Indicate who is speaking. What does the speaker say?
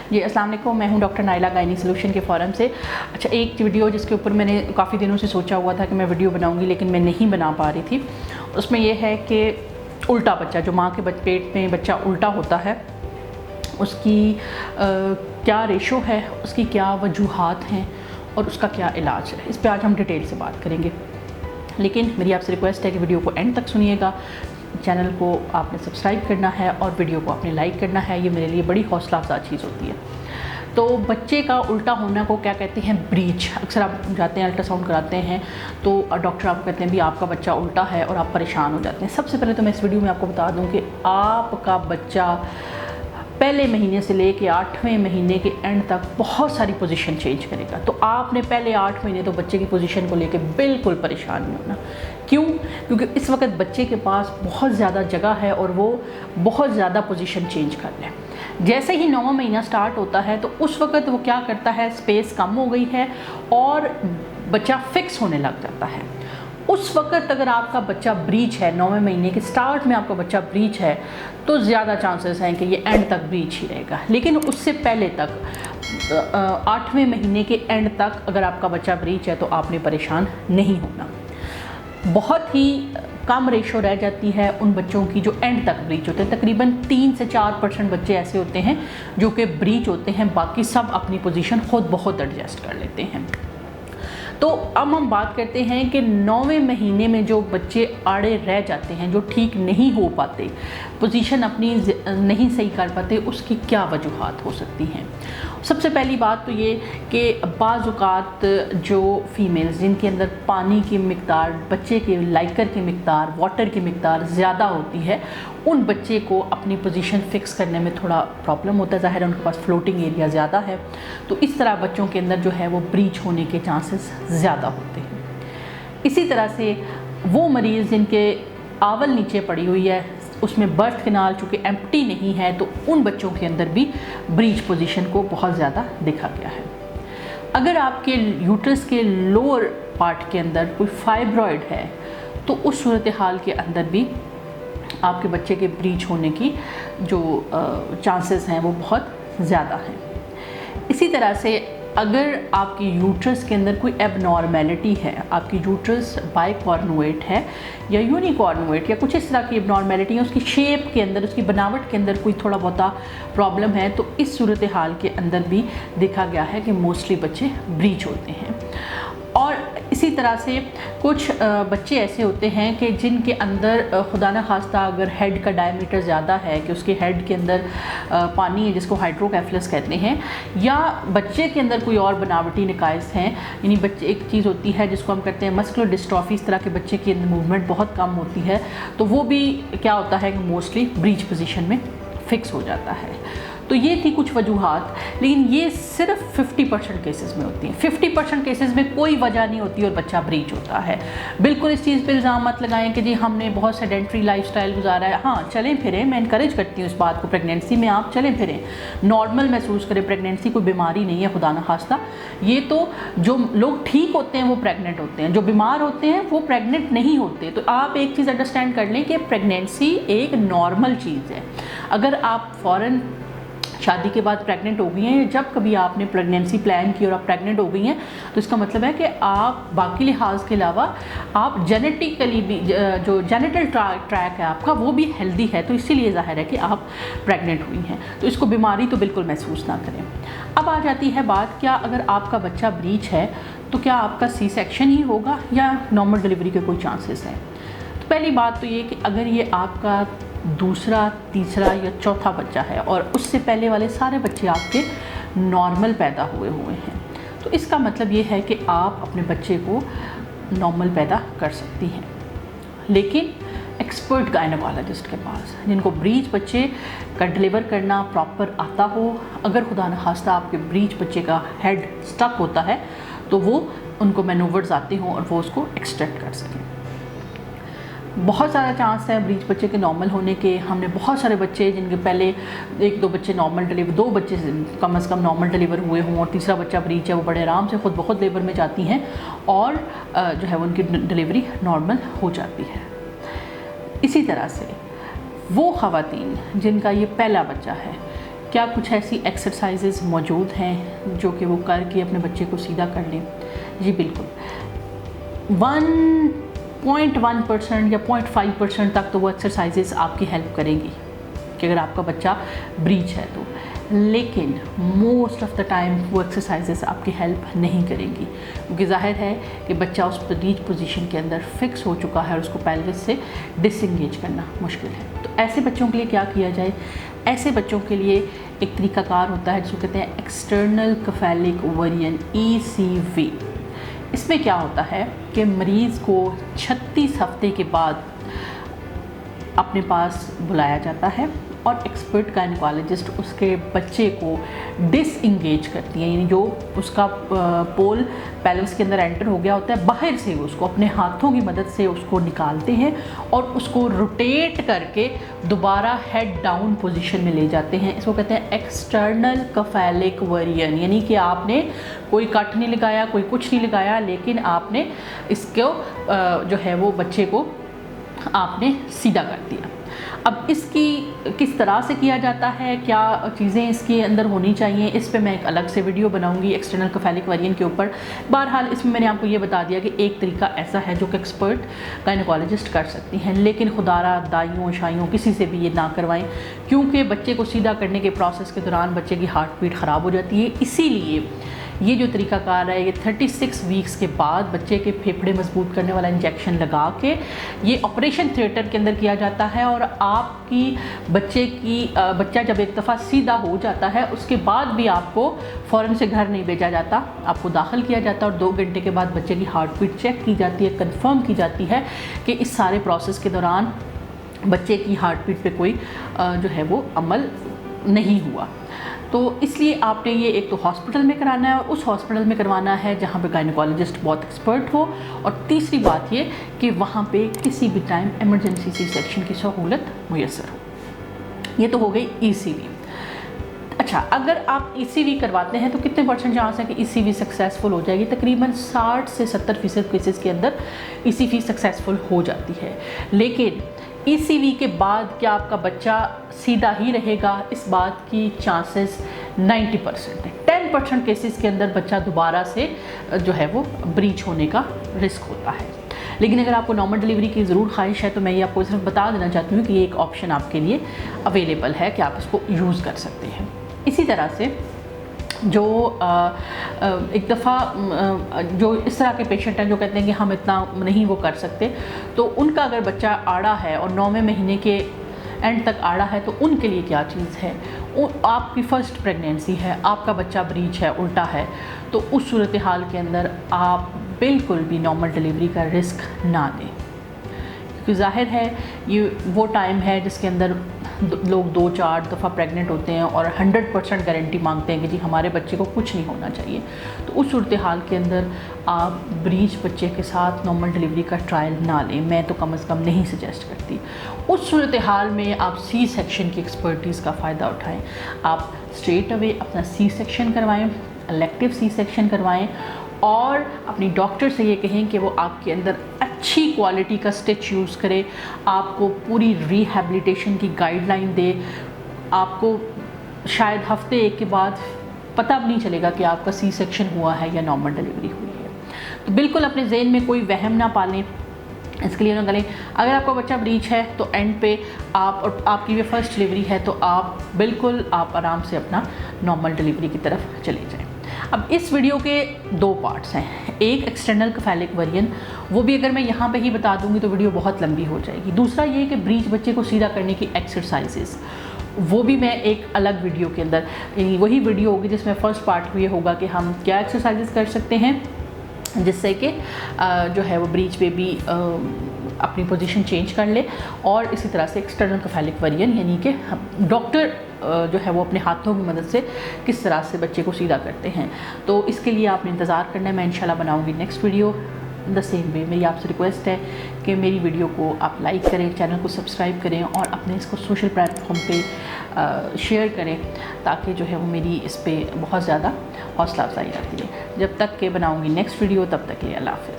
Speaker 1: जी अस्सलाम वालेकुम, मैं हूं डॉक्टर नाइला गायनी सॉल्यूशन के फ़ोरम से। अच्छा, एक वीडियो जिसके ऊपर मैंने काफ़ी दिनों से सोचा हुआ था कि मैं वीडियो बनाऊंगी, लेकिन मैं नहीं बना पा रही थी। उसमें यह है कि उल्टा बच्चा, जो माँ के पेट में बच्चा उल्टा होता है, उसकी क्या रेशो है, उसकी क्या वजूहात हैं और उसका क्या इलाज है। इस पर आज हम डिटेल से बात करेंगे, लेकिन मेरी आपसे रिक्वेस्ट है कि वीडियो को एंड तक सुनिएगा। चैनल को आपने सब्सक्राइब करना है और वीडियो को आपने लाइक करना है। ये मेरे लिए बड़ी हौसला अफजा चीज़ होती है। तो बच्चे का उल्टा होना को क्या कहते हैं? ब्रीच। अक्सर आप जाते हैं अल्ट्रासाउंड कराते हैं तो डॉक्टर आपको कहते हैं भी आपका बच्चा उल्टा है और आप परेशान हो जाते हैं। सबसे पहले तो मैं इस वीडियो में आपको बता दूं कि आपका बच्चा पहले महीने से लेके 8वें महीने के एंड तक बहुत सारी पोजीशन चेंज करेगा। तो आपने पहले 8 महीने तो बच्चे की पोजीशन को लेके बिल्कुल परेशान नहीं होना। क्यों? क्योंकि इस वक्त बच्चे के पास बहुत ज़्यादा जगह है और वो बहुत ज़्यादा पोजीशन चेंज कर ले। जैसे ही 9वां महीना स्टार्ट होता है तो उस वक्त वो क्या करता है, स्पेस कम हो गई है और बच्चा फिक्स होने लग जाता है। उस वक्त अगर आपका बच्चा ब्रीच है, 9वें महीने के स्टार्ट में आपका बच्चा ब्रीच है, तो ज़्यादा चांसेस हैं कि ये एंड तक ब्रीच ही रहेगा। लेकिन उससे पहले तक 8वें महीने के एंड तक अगर आपका बच्चा ब्रीच है तो आपने परेशान नहीं होना। बहुत ही कम रेशो रह जाती है उन बच्चों की जो एंड तक ब्रीच होते हैं। तकरीबन 3 से 4% बच्चे ऐसे होते हैं जो कि ब्रीच होते हैं, बाकी सब अपनी पोजीशन खुद बहुत एडजस्ट कर लेते हैं। तो अब हम बात करते हैं कि 9वें महीने में जो बच्चे आड़े रह जाते हैं, जो ठीक नहीं हो पाते, पोजीशन अपनी नहीं सही कर पाते, उसकी क्या वजूहात हो सकती हैं। सबसे पहली बात तो ये कि बाज़-औक़ात जो फ़ीमेल्स जिनके अंदर पानी की मिक़दार, बच्चे के लाइकर की मिक़दार, वाटर की मिक़दार ज़्यादा होती है, उन बच्चे को अपनी पोजीशन फ़िक्स करने में थोड़ा प्रॉब्लम होता है। ज़ाहिर है उनके पास फ्लोटिंग एरिया ज़्यादा है, तो इस तरह बच्चों के अंदर जो है वो ब्रीच होने के चांसेस ज़्यादा होते हैं। इसी तरह से वो मरीज़ जिनके आवल नीचे पड़ी हुई है, उसमें बर्थ कैनाल चूँकि एम्प्टी नहीं है, तो उन बच्चों के अंदर भी ब्रीच पोजीशन को बहुत ज़्यादा देखा गया है। अगर आपके यूट्रस के लोअर पार्ट के अंदर कोई फाइब्रॉइड है तो उस सूरत हाल के अंदर भी आपके बच्चे के ब्रीच होने की जो चांसेस हैं वो बहुत ज़्यादा हैं। इसी तरह से अगर आपकी यूट्रस के अंदर कोई एबनॉर्मेलिटी है, आपकी यूट्रस बाइकॉर्नुएट है या यूनिकॉर्नुएट या कुछ इस तरह की एबनॉर्मेलिटी है, उसकी शेप के अंदर, उसकी बनावट के अंदर कोई थोड़ा बहुता प्रॉब्लम है, तो इस सूरत हाल के अंदर भी देखा गया है कि मोस्टली बच्चे ब्रीच होते हैं। और इसी तरह से कुछ बच्चे ऐसे होते हैं कि जिनके अंदर खुदा न खास्ता अगर हेड का डायमीटर ज़्यादा है, कि उसके हेड के अंदर पानी है जिसको हाइड्रोकेफलस कहते हैं, या बच्चे के अंदर कोई और बनावटी निकाइस हैं, यानी बच्चे एक चीज़ होती है जिसको हम कहते हैं मस्कुलर डिस्ट्रॉफी, इस तरह के बच्चे की मूवमेंट बहुत कम होती है, तो वो भी क्या होता है कि मोस्टली ब्रीच पोजीशन में फ़िक्स हो जाता है। तो ये थी कुछ वजूहात, लेकिन ये सिर्फ 50% केसेस में होती हैं। 50% केसेस में कोई वजह नहीं होती और बच्चा ब्रीच होता है। बिल्कुल इस चीज़ पे इल्ज़ाम मत लगाएं कि जी हमने बहुत सेडेंट्री लाइफस्टाइल गुजारा है। हाँ, चलें फिरें, मैं इनकरेज करती हूँ इस बात को। प्रेगनेंसी में आप चलें फिरें, नॉर्मल महसूस करें। प्रेगनेंसी कोई बीमारी नहीं है, खुदा न खास्ता। ये तो जो लोग ठीक होते हैं वो प्रेग्नेंट होते हैं, जो बीमार होते हैं वो प्रेग्नेंट नहीं होते। तो आप एक चीज़ अंडरस्टैंड कर लें कि प्रेगनेंसी एक नॉर्मल चीज़ है। अगर आप फ़ौरन शादी के बाद प्रेग्नेंट हो गई हैं, या जब कभी आपने प्रेगनेंसी प्लान की और आप प्रेग्नेंट हो गई हैं, तो इसका मतलब है कि आप बाकी लिहाज के अलावा आप जेनेटिकली भी, जो जेनेटल ट्रैक है आपका, वो भी हेल्दी है, तो इसीलिए ज़ाहिर है कि आप प्रेग्नेंट हुई हैं। तो इसको बीमारी तो बिल्कुल महसूस ना करें। अब आ जाती है बात, क्या अगर आपका बच्चा ब्रीच है तो क्या आपका सी सेक्शन ही होगा या नॉर्मल डिलीवरी के कोई चांसेस हैं? तो पहली बात तो ये कि अगर ये आपका दूसरा, तीसरा या चौथा बच्चा है और उससे पहले वाले सारे बच्चे आपके नॉर्मल पैदा हुए हैं, तो इसका मतलब ये है कि आप अपने बच्चे को नॉर्मल पैदा कर सकती हैं। लेकिन एक्सपर्ट गायनोकोलॉजिस्ट के पास, जिनको ब्रीच बच्चे का डिलीवर करना प्रॉपर आता हो, अगर खुदा न खास्ता आपके ब्रीच बच्चे का हेड स्टक होता है तो वो उनको मैनूवर्स आते हों और वो उसको एक्सट्रैक्ट कर सकें। बहुत सारा चांस है ब्रीच बच्चे के नॉर्मल होने के। हमने बहुत सारे बच्चे जिनके पहले 1-2 बच्चे नॉर्मल डिलीवर, 2 बच्चे कम से कम नॉर्मल डिलीवर हुए हों और तीसरा बच्चा ब्रीच है, वो बड़े आराम से खुद बहुत लेबर में जाती हैं और जो है उनकी डिलीवरी नॉर्मल हो जाती है। इसी तरह से वो ख़वातीन जिनका ये पहला बच्चा है, क्या कुछ ऐसी एक्सरसाइजेज़ मौजूद हैं जो कि वो करके अपने बच्चे को सीधा कर लें? जी बिल्कुल। 1.1% या 0.5% तक तो वो एक्सरसाइजेज़ आपकी हेल्प करेंगी कि अगर आपका बच्चा ब्रीच है तो, लेकिन मोस्ट ऑफ़ द टाइम वो एक्सरसाइजेज़ आपकी हेल्प नहीं करेंगी, क्योंकि ज़ाहिर है कि बच्चा उस ब्रीच पोजीशन के अंदर फिक्स हो चुका है और उसको पेल्विस से डिसएंगेज करना मुश्किल है। तो ऐसे बच्चों के लिए क्या किया जाए? ऐसे बच्चों के लिए एक तरीक़ाकार होता है जिसको कहते हैं एक्सटर्नल केफेलिक ओवेरियन, ECV। इसमें क्या होता है कि मरीज़ को 36 हफ्ते के बाद अपने पास बुलाया जाता है और एक्सपर्ट गायनेकोलॉजिस्ट उसके बच्चे को डिसएंगेज करती है, यानी जो उसका पोल पेल्विस के अंदर एंटर हो गया होता है, बाहर से उसको अपने हाथों की मदद से उसको निकालते हैं और उसको रोटेट करके दोबारा हेड डाउन पोजीशन में ले जाते हैं। इसको कहते हैं एक्सटर्नल केफेलिक ओवेरियन, यानी कि आपने कोई कट नहीं लगाया, कोई कुछ नहीं लगाया, लेकिन आपने इसको जो है वो बच्चे को आपने सीधा कर दिया। अब इसकी किस तरह से किया जाता है, क्या चीज़ें इसके अंदर होनी चाहिए, इस पे मैं एक अलग से वीडियो बनाऊंगी एक्सटर्नल केफेलिक ओवेरियन के ऊपर। बहरहाल इसमें मैंने आपको ये बता दिया कि एक तरीका ऐसा है जो कि एक्सपर्ट गायनेकोलॉजिस्ट कर सकती हैं, लेकिन खुदारा दाइयों शाइयों किसी से भी ये ना करवाएं, क्योंकि बच्चे को सीधा करने के प्रोसेस के दौरान बच्चे की हार्ट बीट ख़राब हो जाती है। इसीलिए ये जो तरीक़ाकार है, ये 36 वीक्स के बाद बच्चे के फेफड़े मजबूत करने वाला इंजेक्शन लगा के ये ऑपरेशन थिएटर के अंदर किया जाता है और आपकी बच्चा जब एक दफ़ा सीधा हो जाता है उसके बाद भी आपको फ़ौरन से घर नहीं भेजा जाता, आपको दाखिल किया जाता है और 2 घंटे के बाद बच्चे की हार्ट बीट चेक की जाती है, कंफर्म की जाती है कि इस सारे प्रोसेस के दौरान बच्चे की हार्ट बीट पे कोई जो है वो अमल नहीं हुआ। तो इसलिए आपने ये एक तो हॉस्पिटल में कराना है और उस हॉस्पिटल में करवाना है जहाँ पे गायनेकोलॉजिस्ट बहुत एक्सपर्ट हो, और तीसरी बात ये कि वहाँ पे किसी भी टाइम इमरजेंसी सी सेक्शन की सहूलत मुयस्सर हो। ये तो हो गई ECV। अच्छा, अगर आप ECV करवाते हैं तो कितने % चांस है कि ECV सक्सेसफुल हो जाएगी? तकरीबन 60 से 70% केसेस के अंदर ECV सक्सेसफुल हो जाती है, लेकिन ECV के बाद क्या आपका बच्चा सीधा ही रहेगा, इस बात की चांसेस 90% है। 10% केसेस के अंदर बच्चा दोबारा से जो है वो ब्रीच होने का रिस्क होता है। लेकिन अगर आपको नॉर्मल डिलीवरी की ज़रूर ख्वाहिश है तो मैं ये आपको सिर्फ बता देना चाहती हूँ कि ये एक ऑप्शन आपके लिए अवेलेबल है कि आप इसको यूज़ कर सकते हैं। इसी तरह से जो एक दफ़ा जो इस तरह के पेशेंट हैं जो कहते हैं कि हम इतना नहीं वो कर सकते, तो उनका अगर बच्चा आड़ा है और 9वें महीने के एंड तक आड़ा है तो उनके लिए क्या चीज़ है? आपकी फ़र्स्ट प्रेगनेंसी है, आपका बच्चा ब्रीच है, उल्टा है, तो उस सूरत हाल के अंदर आप बिल्कुल भी नॉर्मल डिलीवरी का रिस्क ना लें, क्योंकि ज़ाहिर है ये वो टाइम है जिसके अंदर लोग 2-4 दफ़ा प्रेग्नेंट होते हैं और 100% गारंटी मांगते हैं कि जी हमारे बच्चे को कुछ नहीं होना चाहिए। तो उस सूरत हाल के अंदर आप ब्रीच बच्चे के साथ नॉर्मल डिलीवरी का ट्रायल ना लें, मैं तो कम से कम नहीं सजेस्ट करती। उस सूरत हाल में आप C सेक्शन की एक्सपर्टीज़ का फ़ायदा उठाएँ। आप स्ट्रेट अवे अपना C सेक्शन करवाएँ, इलेक्टिव C सेक्शन करवाएँ और अपनी डॉक्टर से ये कहें कि वो आपके अंदर अच्छी क्वालिटी का स्टिच यूज़ करे, आपको पूरी रिहैबिलिटेशन की गाइडलाइन दे। आपको शायद हफ्ते 1 के बाद पता भी नहीं चलेगा कि आपका C सेक्शन हुआ है या नॉर्मल डिलीवरी हुई है। तो बिल्कुल अपने जहन में कोई वहम ना पालें। इसके लिए ना करें, अगर आपका बच्चा ब्रीच है तो एंड पे आप और आपकी ये फ़र्स्ट डिलीवरी है तो आप बिल्कुल आप आराम से अपना नॉर्मल डिलीवरी की तरफ चले जाएँ। अब इस वीडियो के 2 पार्ट्स हैं, एक एक्सटर्नल केफेलिक ओवेरियन, वो भी अगर मैं यहाँ पे ही बता दूँगी तो वीडियो बहुत लंबी हो जाएगी। दूसरा ये कि ब्रीच बच्चे को सीधा करने की एक्सरसाइजेस, वो भी मैं एक अलग वीडियो के अंदर, वही वीडियो होगी जिसमें फ़र्स्ट पार्ट ये होगा कि हम क्या एक्सरसाइजेस कर सकते हैं जिससे कि जो है वो ब्रीच पे भी अपनी पोजीशन चेंज कर ले, और इसी तरह से एक्सटर्नल केफेलिक ओवेरियन यानी कि डॉक्टर जो है वो अपने हाथों की मदद से किस तरह से बच्चे को सीधा करते हैं। तो इसके लिए आपने इंतज़ार करना है, मैं इंशाल्लाह बनाऊंगी next video the same way. मेरी आपसे रिक्वेस्ट है कि मेरी वीडियो को आप लाइक करें, चैनल को सब्सक्राइब करें और अपने इसको सोशल प्लेटफॉर्म पे शेयर करें, ताकि जो है वो मेरी इस पर बहुत ज़्यादा हौसला अफजाई आती है। जब तक के बनाऊंगी नेक्स्ट वीडियो, तब तक के लिए अल्लाह हाफ़िज़।